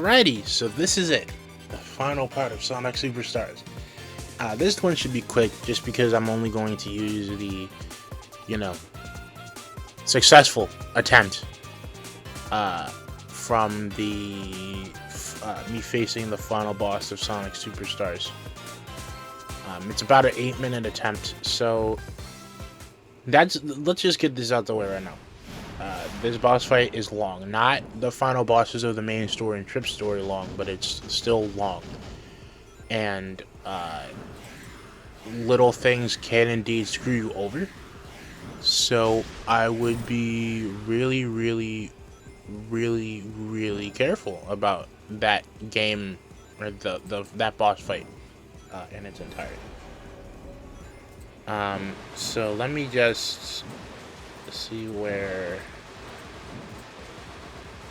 Alrighty, so this is it. The final part of Sonic Superstars. This one should be quick just because I'm only going to use the, successful attempt from the me facing the final boss of Sonic Superstars. It's about an 8-minute attempt, so let's just get this out the way right now. This boss fight is long. Not the final bosses of the main story and Trip story long, but it's still long. And little things can indeed screw you over. So I would be really, really, really, really careful about that game or that boss fight in its entirety. So let me just see where.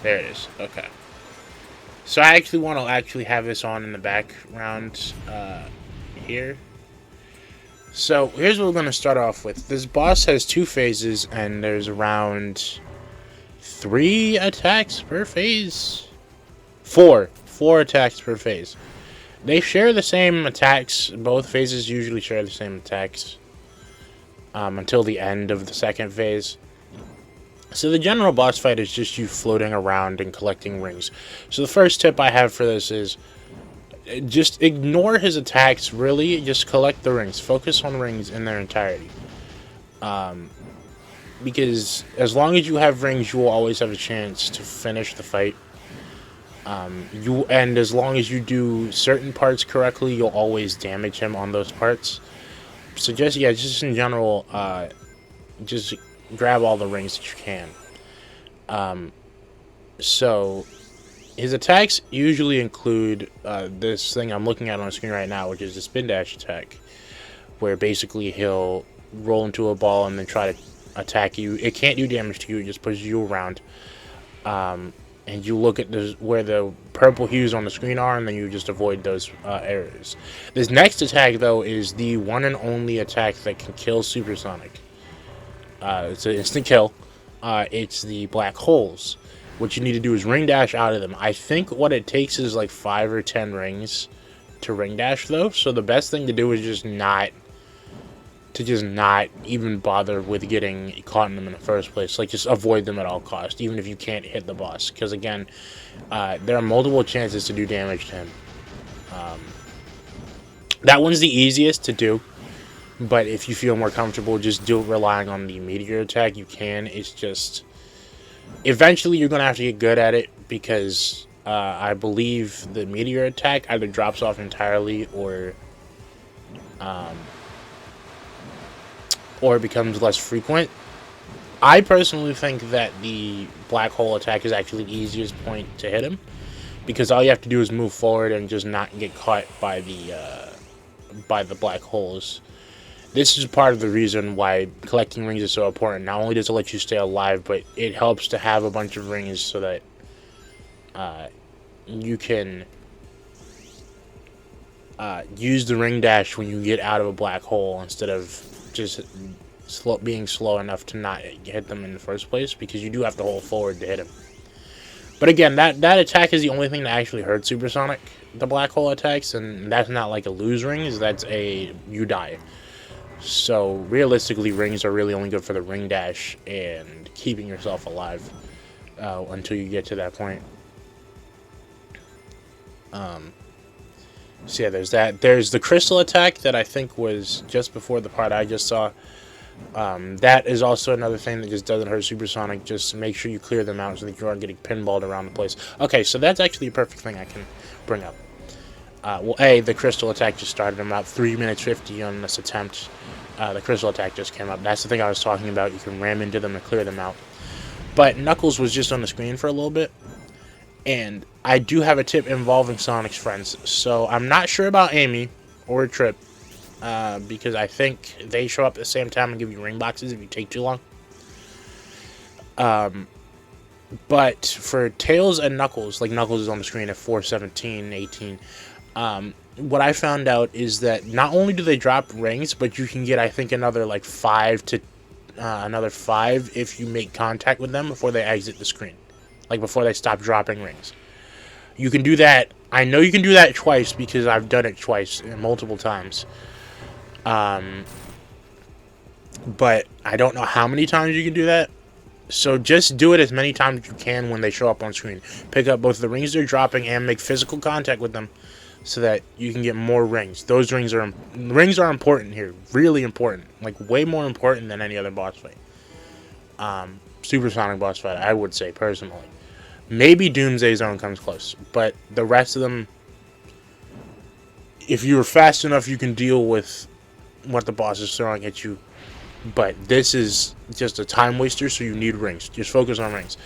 There it is. Okay. So I actually want to have this on in the background here. So here's what we're going to start off with. This boss has 2 phases, and there's around 3 attacks per phase. 4 attacks per phase. They share the same attacks. Both phases usually share the same attacks until the end of the second phase. So the general boss fight is just you floating around and collecting rings. So the first tip I have for this is just ignore his attacks, really. Just collect the rings. Focus on rings in their entirety. Because as long as you have rings, you will always have a chance to finish the fight. And as long as you do certain parts correctly, you'll always damage him on those parts. So just in general, just grab all the rings that you can. So his attacks usually include this thing I'm looking at on the screen right now, which is the spin dash attack, where basically he'll roll into a ball and then try to attack you. It can't do damage to you, it just pushes you around. And you look at where the purple hues on the screen are, and then you just avoid those areas. This next attack, though, is the one and only attack that can kill Supersonic. It's an instant kill. It's the black holes. What you need to do is ring dash out of them. I think what it takes is like 5 or 10 rings to ring dash, though. So the best thing to do is just not even bother with getting caught in them in the first place. Like, just avoid them at all costs, even if you can't hit the boss. Because again, there are multiple chances to do damage to him. That one's the easiest to do. But if you feel more comfortable just relying on the meteor attack, you can. It's just, eventually you're going to have to get good at it, because I believe the meteor attack either drops off entirely or becomes less frequent. I personally think that the black hole attack is actually the easiest point to hit him, because all you have to do is move forward and just not get caught by the black holes. This is part of the reason why collecting rings is so important. Not only does it let you stay alive, but it helps to have a bunch of rings so that you can use the ring dash when you get out of a black hole, instead of just being slow enough to not hit them in the first place, because you do have to hold forward to hit him. But again, that attack is the only thing that actually hurts Supersonic, the black hole attacks, and that's not like a lose rings, that's a you die. So realistically, rings are really only good for the ring dash and keeping yourself alive until you get to that point. So yeah, there's that. There's the crystal attack that I think was just before the part I just saw. That is also another thing that just doesn't hurt Supersonic. Just make sure you clear them out so that you aren't getting pinballed around the place. Okay, so that's actually a perfect thing I can bring up. The crystal attack just started. I'm about 3 minutes 50 on this attempt. The crystal attack just came up. That's the thing I was talking about. You can ram into them and clear them out. But Knuckles was just on the screen for a little bit. And I do have a tip involving Sonic's friends. So I'm not sure about Amy or Trip, because I think they show up at the same time and give you ring boxes if you take too long. But for Tails and Knuckles, like Knuckles is on the screen at 4:17, 18. What I found out is that not only do they drop rings, but you can get, I think, another 5 if you make contact with them before they exit the screen, like before they stop dropping rings. You can do that. I know you can do that twice because I've done it twice, multiple times. But I don't know how many times you can do that. So just do it as many times as you can when they show up on screen. Pick up both the rings they're dropping and make physical contact with them so that you can get more rings. Those rings are important here. Really important. Like, way more important than any other boss fight. Supersonic boss fight, I would say, personally. Maybe Doomsday Zone comes close. But the rest of them, if you're fast enough, you can deal with what the boss is throwing at you. But this is just a time waster, so you need rings. Just focus on rings.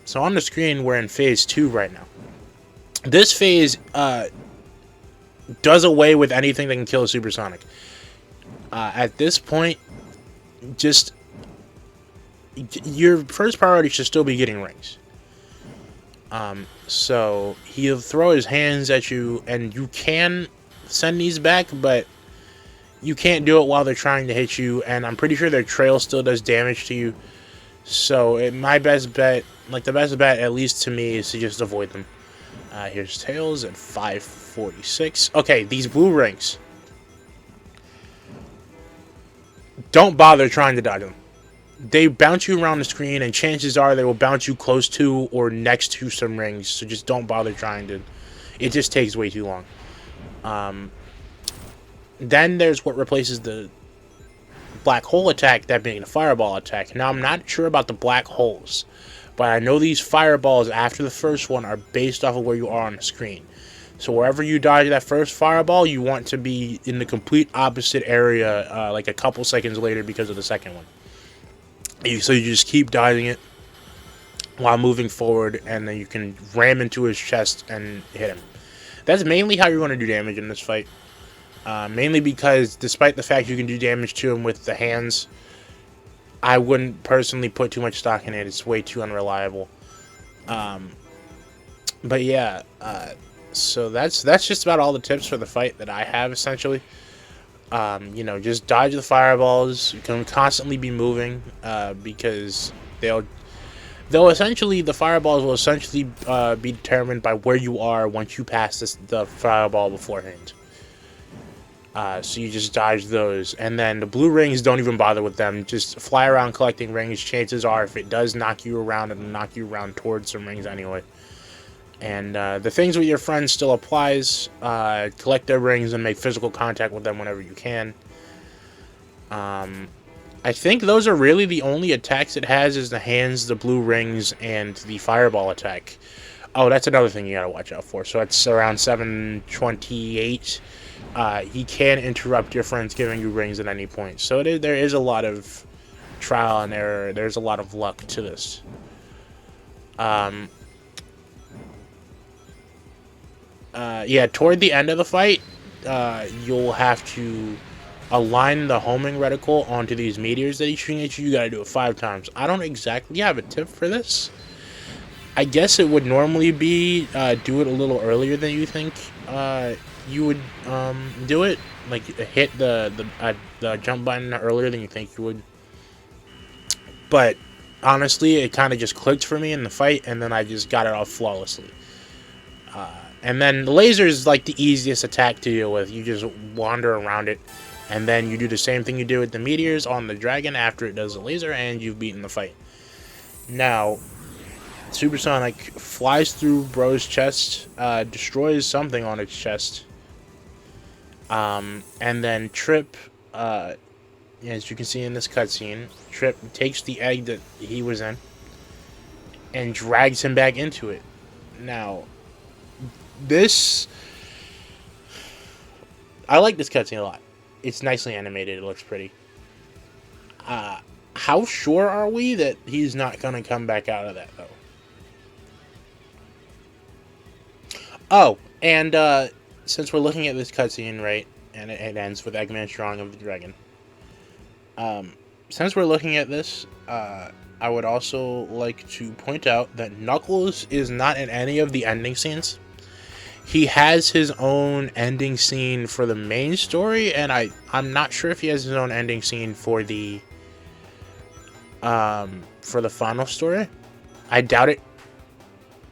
So on the screen, we're in phase 2 right now. This phase does away with anything that can kill a supersonic. At this point, just your first priority should still be getting rings. So he'll throw his hands at you, and you can send these back, but you can't do it while they're trying to hit you, and I'm pretty sure their trail still does damage to you. So my best bet, like the best bet, at least to me, is to just avoid them. Here's Tails at 546. Okay, these blue rings. Don't bother trying to dodge them. They bounce you around the screen, and chances are they will bounce you close to or next to some rings, so just don't bother trying to. It just takes way too long. Then there's what replaces the black hole attack, that being the fireball attack. Now, I'm not sure about the black holes, but I know these fireballs after the first one are based off of where you are on the screen. So wherever you dodge that first fireball, you want to be in the complete opposite area, like a couple seconds later because of the second one. So you just keep dodging it while moving forward, and then you can ram into his chest and hit him. That's mainly how you're going to do damage in this fight. Mainly because, despite the fact you can do damage to him with the hands, I wouldn't personally put too much stock in it. It's way too unreliable. But yeah, so that's just about all the tips for the fight that I have, essentially. You know, just dodge the fireballs. You can constantly be moving, because the fireballs will essentially be determined by where you are once you pass the fireball beforehand. So you just dodge those, and then the blue rings, don't even bother with them. Just fly around collecting rings. Chances are, if it does knock you around, it'll knock you around towards some rings anyway. And the things with your friends still applies. Collect their rings and make physical contact with them whenever you can. I think those are really the only attacks it has, is the hands, the blue rings, and the fireball attack. Oh, that's another thing you gotta watch out for. So it's around 728. He can interrupt your friends giving you rings at any point. So there is a lot of trial and error. There's a lot of luck to this. Yeah, toward the end of the fight, you'll have to align the homing reticle onto these meteors that he's shooting at you. You gotta do it 5 times. I don't exactly have a tip for this. I guess it would normally be do it a little earlier than you think you would do it. Like, hit the jump button earlier than you think you would. But honestly, it kind of just clicked for me in the fight, and then I just got it off flawlessly. And then the laser is like the easiest attack to deal with. You just wander around it, and then you do the same thing you do with the meteors on the dragon after it does the laser, and you've beaten the fight. Now, Supersonic flies through Bro's chest, destroys something on its chest, and then Trip, as you can see in this cutscene, Trip takes the egg that he was in and drags him back into it. Now, I like this cutscene a lot. It's nicely animated. It looks pretty. How sure are we that he's not going to come back out of that, though? Oh, and since we're looking at this cutscene, right, and it ends with Eggman's drawing of the dragon. Since we're looking at this, I would also like to point out that Knuckles is not in any of the ending scenes. He has his own ending scene for the main story, and I'm not sure if he has his own ending scene for the final story. I doubt it.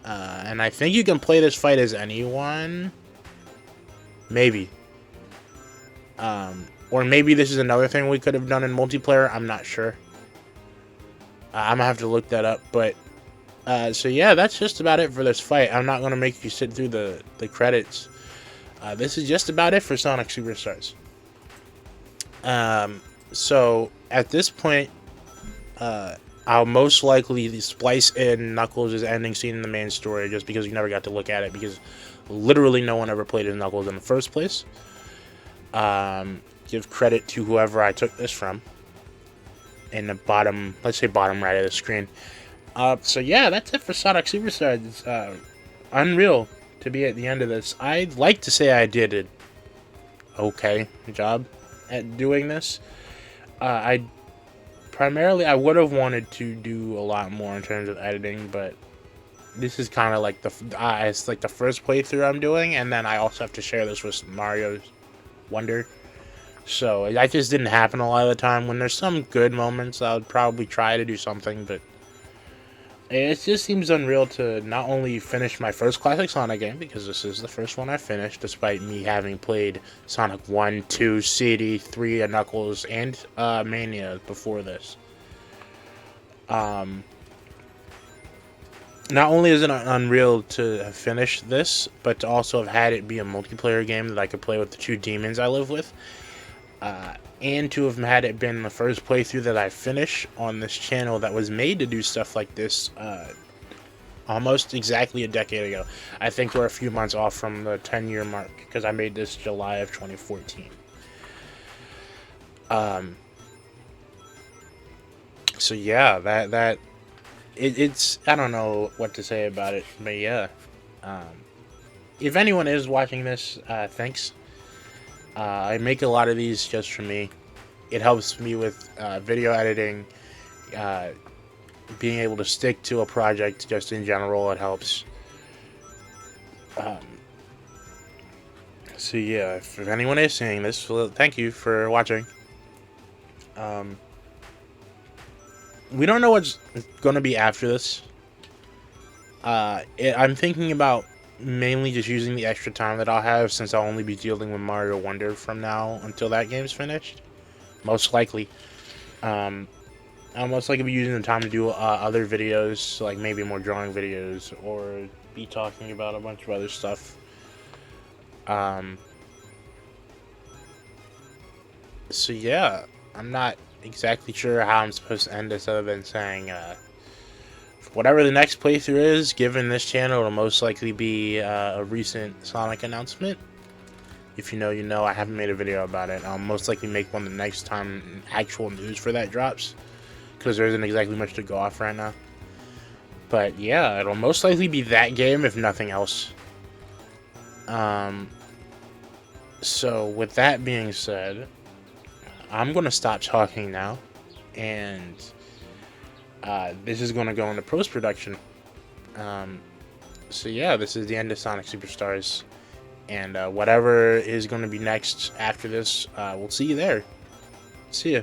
And I think you can play this fight as anyone. Maybe. Or maybe this is another thing we could have done in multiplayer. I'm not sure. I'm gonna have to look that up. But, so yeah, that's just about it for this fight. I'm not gonna make you sit through the credits. This is just about it for Sonic Superstars. So at this point, I'll most likely splice in Knuckles' ending scene in the main story just because you never got to look at it because literally no one ever played as Knuckles in the first place. Give credit to whoever I took this from in the bottom, let's say bottom right of the screen. So yeah, that's it for Sonic Superstars. It's unreal to be at the end of this. I'd like to say I did an okay job at doing this. I would have wanted to do a lot more in terms of editing, but this is kind of like it's like the first playthrough I'm doing, and then I also have to share this with Mario's Wonder. So that just didn't happen a lot of the time. When there's some good moments, I would probably try to do something, but it just seems unreal to not only finish my first classic Sonic game, because this is the first one I finished, despite me having played Sonic 1, 2, CD, 3, and Knuckles, and Mania before this. Not only is it unreal to have finished this, but to also have had it be a multiplayer game that I could play with the two demons I live with. And to have had it been the first playthrough that I finish on this channel that was made to do stuff like this almost exactly a decade ago. I think we're a few months off from the 10-year mark because I made this July of 2014. So yeah, it's I don't know what to say about it, but yeah. If anyone is watching this, thanks. I make a lot of these just for me. It helps me with video editing, being able to stick to a project just in general. It helps. So yeah, if anyone is seeing this, well, thank you for watching. We don't know what's going to be after this. I'm thinking about mainly just using the extra time that I'll have since I'll only be dealing with Mario Wonder from now until that game's finished. Most likely. I'll most likely be using the time to do other videos, like maybe more drawing videos, or be talking about a bunch of other stuff. So yeah, I'm not exactly sure how I'm supposed to end this other than saying, whatever the next playthrough is, given this channel, it'll most likely be a recent Sonic announcement. If you know, you know. I haven't made a video about it. I'll most likely make one the next time actual news for that drops, because there isn't exactly much to go off right now. But yeah, it'll most likely be that game, if nothing else. So with that being said, I'm going to stop talking now, and this is going to go into post-production. So yeah, this is the end of Sonic Superstars, and whatever is going to be next after this, we'll see you there. See ya.